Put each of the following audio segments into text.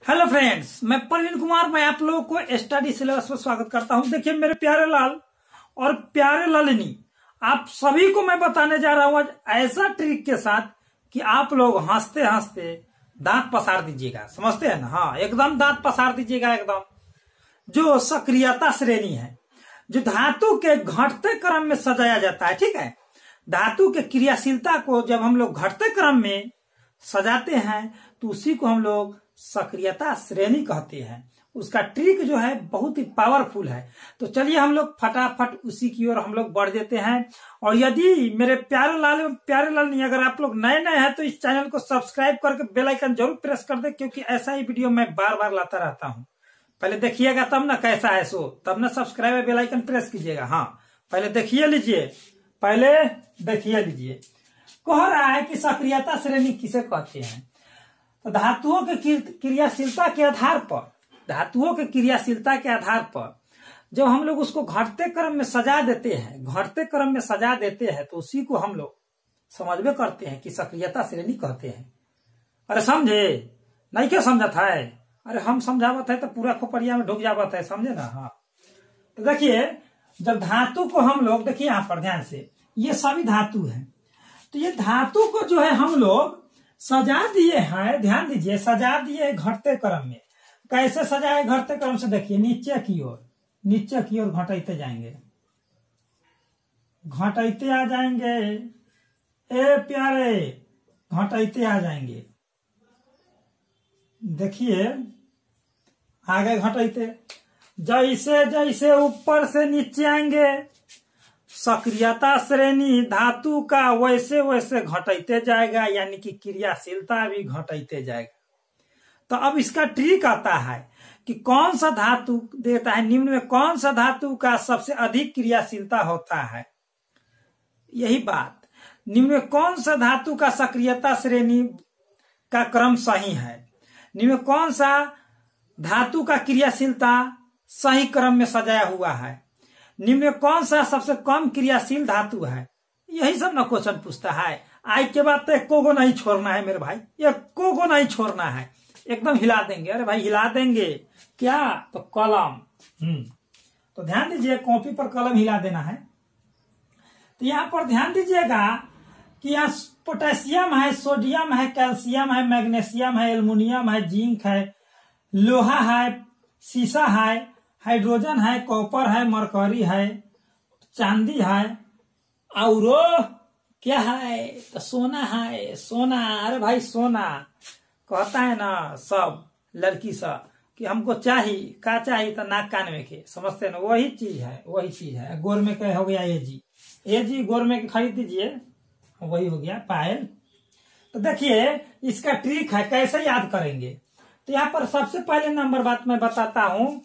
Hello friends, मैं प्रवीण कुमार। मैं आप लोगों को स्टडी सिलेबस पर स्वागत करता हूं। देखिए मेरे प्यारे लाल और प्यारे लालिनी, आप सभी को मैं बताने जा रहा हूं आज ऐसा ट्रिक के साथ कि आप लोग हंसते हंसते दांत पसार दीजिएगा। समझते हैं ना? हाँ, एकदम दांत पसार दीजिएगा एकदम। जो सक्रियता श्रेणी है, जो धातु के घटते क्रम में सजाया जाता है, ठीक है। धातु के क्रियाशीलता को जब हम लोग घटते क्रम में सजाते हैं तो उसी को हम लोग सक्रियता श्रेणी कहते हैं। उसका ट्रिक जो है बहुत ही पावरफुल है। तो चलिए हम लोग फटाफट उसी की ओर हम लोग बढ़ देते हैं। और यदि मेरे प्यारे लाल नहीं, अगर आप लोग नए हैं तो इस चैनल को सब्सक्राइब करके बेल आइकन जरूर प्रेस कर दे, क्योंकि ऐसा ही वीडियो मैं बार बार लाता रहता हूं। पहले देखिएगा तब ना कैसा है, सो तब ना सब्सक्राइब और बेल आइकन प्रेस कीजिएगा। हाँ, पहले देखिए लीजिए, कह रहा है कि सक्रियता श्रेणी किसे कहते हैं। तो धातुओं के क्रियाशीलता के आधार पर जब हम लोग उसको घटते क्रम में सजा देते हैं तो उसी को हम लोग समझबे करते हैं कि सक्रियता श्रेणी कहते हैं। अरे समझे नहीं? क्या समझा था? अरे हम समझावत है तो पूरा खोपड़िया में ढुक जावत है, समझे ना? हाँ, तो देखिए जब धातु को हम लोग, देखिए यहाँ पर ध्यान से, ये सभी धातु है। तो ये धातु को जो है हम लोग सजा दिए हैं, ध्यान दीजिए, सजा दिए घटते क्रम में। कैसे सजाए घटते क्रम से? देखिए नीचे की ओर घटाते जाएंगे, आ जाएंगे। ए प्यारे, घटाते आ जाएंगे। देखिए आगे घटाते, जैसे जैसे ऊपर से नीचे आएंगे सक्रियता श्रेणी धातु का वैसे वैसे घटाते जाएगा, यानी कि क्रियाशीलता भी घटाते जाएगा। तो अब इसका ट्रिक आता है कि कौन सा धातु देता है, निम्न में कौन सा धातु का सबसे अधिक क्रियाशीलता होता है। यही बात, निम्न में कौन सा धातु का सक्रियता श्रेणी का क्रम सही है, निम्न में कौन सा धातु का क्रियाशीलता सही क्रम में सजाया हुआ है, निम्न में कौन सा सबसे कम क्रियाशील धातु है। यही सब ना क्वेश्चन पूछता है। आज के बाद तो एको को नहीं छोड़ना है मेरे भाई, एको को नहीं छोड़ना है, एकदम हिला देंगे। अरे भाई हिला देंगे क्या? तो कलम, तो ध्यान दीजिए, कॉपी पर कलम हिला देना है। तो यहाँ पर ध्यान दीजिएगा कि यहाँ पोटेशियम है, सोडियम है, कैल्शियम है, मैग्नीशियम है, एल्युमिनियम है, जिंक है, लोहा है, सीसा है, हाइड्रोजन है, कॉपर है, मरकरी है, चांदी है, और क्या है? तो सोना है, सोना। अरे भाई सोना कहता है ना सब लड़की सब कि हमको चाहिए, का चाहिए? तो नाक कान में के, समझते हैं ना? वही चीज है। गोर में क्या हो गया? एजी गोर में के खरीद दीजिए, वही हो गया पायल। तो देखिए इसका ट्रिक है, कैसे याद करेंगे। तो यहाँ पर सबसे पहले नंबर बात मैं बताता हूं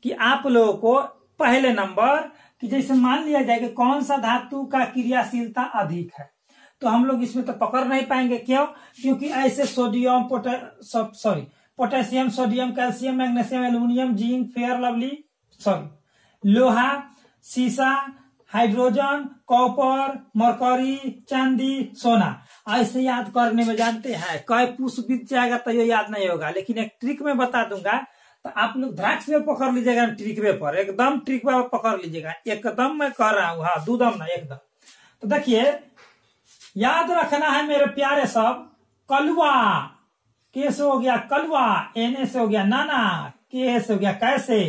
कि आप लोगों को पहले नंबर कि जैसे मान लिया जाए कि कौन सा धातु का क्रियाशीलता अधिक है, तो हम लोग इसमें तो पकड़ नहीं पाएंगे। क्यों? क्योंकि ऐसे potassium, sodium, calcium, magnesium, aluminium, zinc, fair lovely, लोहा, सीसा, हाइड्रोजन, कॉपर, मरकरी, चांदी, सोना, ऐसे याद करने में जानते हैं कई पुष्प बीत जाएगा तो ये याद नहीं होगा। लेकिन एक ट्रिक में बता दूंगा, तो आप लोग द्राक्ष में पकड़ लीजिएगा, ट्रिक वे पर एकदम ट्रिक वे पकड़ लीजिएगा, एकदम मैं कह रहा हूँ। हाँ, दूधम ना, एकदम। तो देखिए याद रखना है मेरे प्यारे सब, कलुआ, के से हो गया कलुआ, एन से हो गया नाना, के से हो गया कैसे,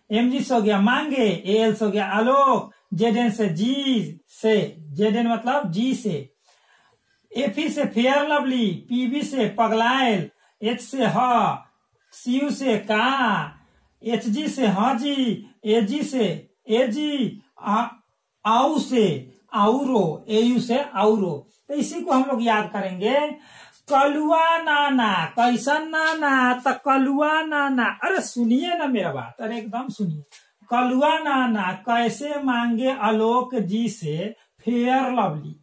एमजी से हो गया मांगे, एल से हो गया आलोक, जेडन से जी से, जेडन मतलब जी से, एफी से फेयर लवली, पीबी से पगलायल, एच से ह, सीयू से का, एचजी से हाजी, एजी से एजी, आउ से आउरो, एयू से आउरो। तो इसी को हम लोग याद करेंगे। कलुआ नाना, कैसन नाना? तो कलुआ नाना। अरे सुनिए ना मेरा बात, अरे एकदम सुनिए। कलुआ नाना कैसे मांगे आलोक जी से फेयर लवली।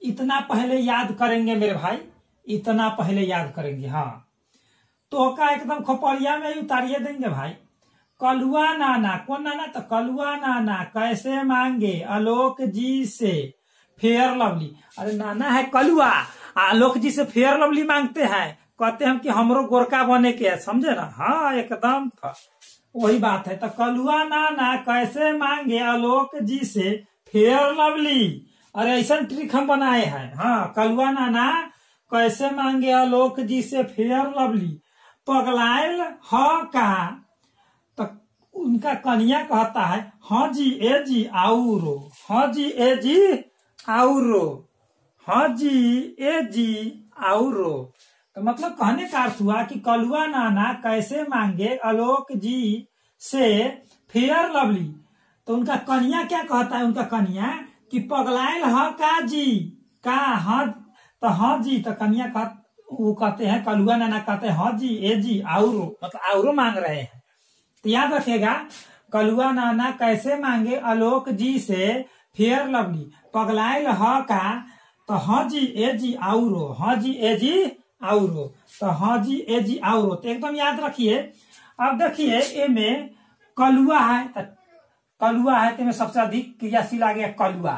इतना पहले याद करेंगे मेरे भाई, इतना पहले याद करेंगे। हाँ, तो का एकदम खोपड़िया में उतारिए देंगे भाई। कलुआ नाना, कौन नाना? तो कलुआ नाना कैसे मांगे आलोक जी से फेयर लवली। अरे नाना है कलुआ, आलोक जी से फेयर लवली मांगते हैं, कहते हैं कि हमरो गोरका बने के है, समझे ना। हाँ एकदम वही बात है। तो कलुआ नाना कैसे मांगे आलोक जी से फेयर लवली। अरे ऐसा ट्रिक हम बनाए हैं। हाँ, कलुआ नाना कैसे मांगे आलोक जी से फेयर लवली। पगलायल ह का तो उनका कन्या कहता है हाँ जी ए जी आउरो, हाँ जी ए जी आउरो, हाँ जी ए जी आउरो। तो मतलब कहने का अर्थ हुआ कि कलुआ नाना कैसे मांगे आलोक जी से फेयर लवली। तो उनका कन्या क्या कहता है, उनका कन्या कि पगलायल ह का जी का हाँ, तो हाँ जी। तो कन्या वो कहते हैं, कलुआ नाना कहते हैं हाँ जी ए जी आउरो, मतलब आउरो मांग रहे हैं। तो याद रखिएगा, कलुआ नाना कैसे मांगे आलोक जी से फेयर लवली। पगलायल ह का तो हाँ जी ए जी आउरो, हाँ जी ए जी आउरो, तो हाँ जी ए जी आउरो। तो एकदम याद रखिए। अब देखिए ए में कलुआ है, तो कलुआ है तो में सबसे अधिक क्रियाशील आ गया कलुआ।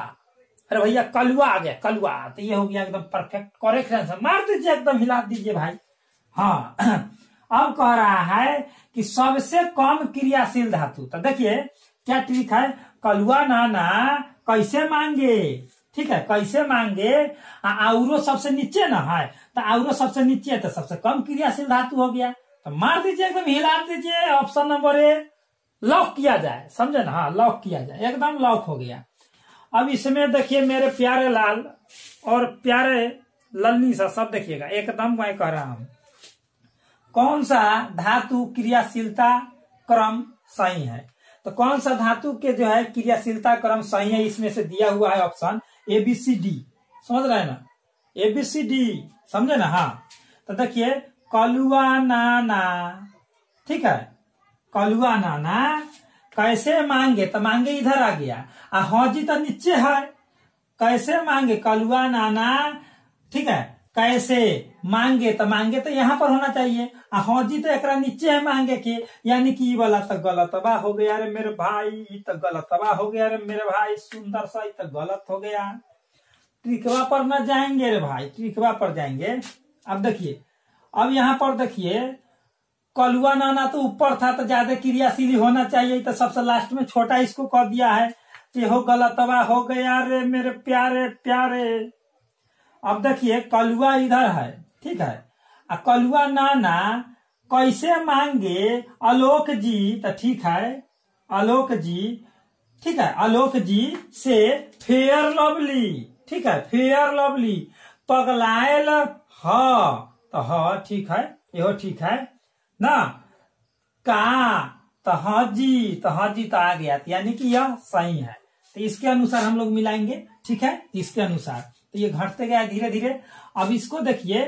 अरे भैया कलुआ आ गया, कलुआ। तो ये हो गया एकदम परफेक्ट करेक्ट आंसर। मार दीजिए, एकदम हिला दीजिए भाई। हाँ अब कह रहा है कि सबसे कम क्रियाशील धातु। तो देखिए क्या ट्रिक है, कलुआ नाना कैसे मांगे, ठीक है, कैसे मांगे। आउरो सबसे नीचे ना है, तो आउरो सबसे नीचे है तो सबसे कम क्रियाशील धातु हो गया। तो मार दीजिए, एकदम हिला दीजिए। ऑप्शन नंबर ए लॉक किया जाए, समझे ना। हाँ लॉक किया जाए, एकदम लॉक हो गया। अब इसमें देखिए मेरे प्यारे लाल और प्यारे लल्ली सा सब देखिएगा, एकदम मैं कह रहा हूं कौन सा धातु क्रियाशीलता क्रम सही है। तो कौन सा धातु के जो है क्रियाशीलता क्रम सही है, इसमें से दिया हुआ है ऑप्शन ABCD। समझ रहे हैं ना, ABCD, समझे ना। हाँ तो देखिए कलुआ नाना, ठीक है, कलुआ नाना कैसे मांगे, तो मांगे इधर आ गया। हाँ जी तो नीचे है, कैसे मांगे कलुआ नाना, ठीक है, कैसे मांगे तो मांगे तो यहाँ पर होना चाहिए। हाँ जी तो एक नीचे है मांगे के, यानी कि ये वाला तो गलतबा हो गया रे मेरे भाई, तो गलतबा हो गया रे मेरे भाई सुंदर सा, तो गलत हो गया। ट्रिकवा पर न जाएंगे रे भाई, ट्रिकवा पर जाएंगे। अब देखिए, अब यहाँ पर देखिए कलुआ नाना तो ऊपर था तो ज्यादा क्रियाशील होना चाहिए, तो सबसे लास्ट में छोटा इसको कह दिया है। हो गलतबा हो गया रे मेरे प्यारे प्यारे। अब देखिए कलुआ इधर है, ठीक है, कलुआ नाना कैसे मांगे आलोक जी, तो ठीक है आलोक जी, ठीक है, आलोक जी से फेयर लवली, ठीक है, फेयर लवली। पगलायल ह तो ह ठीक है, यो ठीक है ना। का तो हाँ जी, तो हाँ जी तो आ गया, यानी कि यह सही है। तो इसके अनुसार हम लोग मिलाएंगे, ठीक है, इसके अनुसार। तो ये घटते गया धीरे धीरे। अब इसको देखिए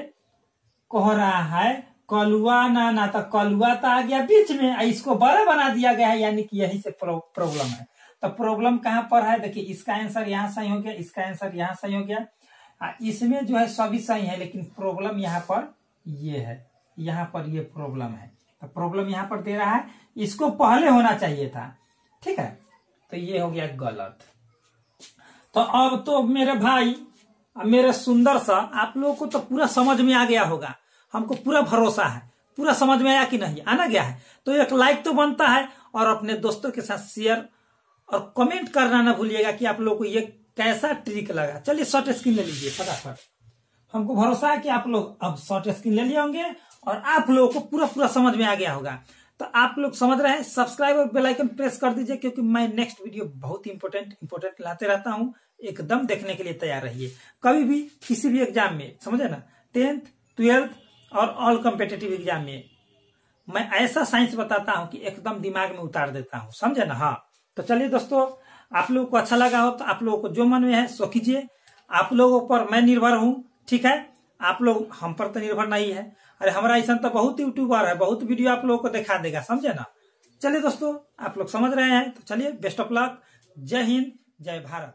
कह रहा है कलुआ नाना, तो कलुआ तो आ गया बीच में, इसको बड़ा बना दिया गया है, यानी कि यही से प्रॉब्लम है। तो प्रॉब्लम कहाँ पर है, देखिए इसका आंसर यहाँ सही हो गया, इसका आंसर यहाँ सही हो गया। इसमें जो है सभी सही है, लेकिन प्रॉब्लम यहाँ पर ये है, यहाँ पर ये प्रॉब्लम है। तो प्रॉब्लम यहाँ पर दे रहा है, इसको पहले होना चाहिए था, ठीक है। तो ये हो गया गलत। तो अब तो मेरे भाई, मेरे सुंदर सा, आप लोगों को तो पूरा समझ में आ गया होगा, हमको पूरा भरोसा है। पूरा समझ में आया कि नहीं, आना गया है। तो एक लाइक तो बनता है, और अपने दोस्तों के साथ शेयर और कमेंट करना ना भूलिएगा कि आप लोगों को ये कैसा ट्रिक लगा। चलिए शॉर्ट स्क्रीन ले लीजिए फटाफट। हमको भरोसा है कि आप लोग अब शॉर्ट स्क्रीन ले लिए होंगे और आप लोगों को पूरा समझ में आ गया होगा। तो आप लोग समझ रहे हैं, सब्सक्राइब और बेल आइकन प्रेस कर दीजिए, क्योंकि मैं नेक्स्ट वीडियो बहुत ही इंपॉर्टेंट लाते रहता हूं। एकदम देखने के लिए तैयार रहिए। कभी भी किसी भी एग्जाम में, समझे ना, 10th 12th और ऑल कॉम्पिटिटिव एग्जाम में मैं ऐसा साइंस बताता हूं कि एकदम दिमाग में उतार देता हूं, समझे ना। हाँ तो चलिए दोस्तों, आप लोगों को अच्छा लगा हो तो आप लोगों को जो मन में है सो कीजिए। आप लोगों पर मैं निर्भर हूं, ठीक है, आप लोग हम पर तो निर्भर नहीं है। अरे हमारा ऐसा तो बहुत यूट्यूबर है, बहुत वीडियो आप लोगों को दिखा देगा, समझे ना। चलिए दोस्तों, आप लोग समझ रहे हैं, तो चलिए बेस्ट ऑफ लक। जय हिंद, जय भारत।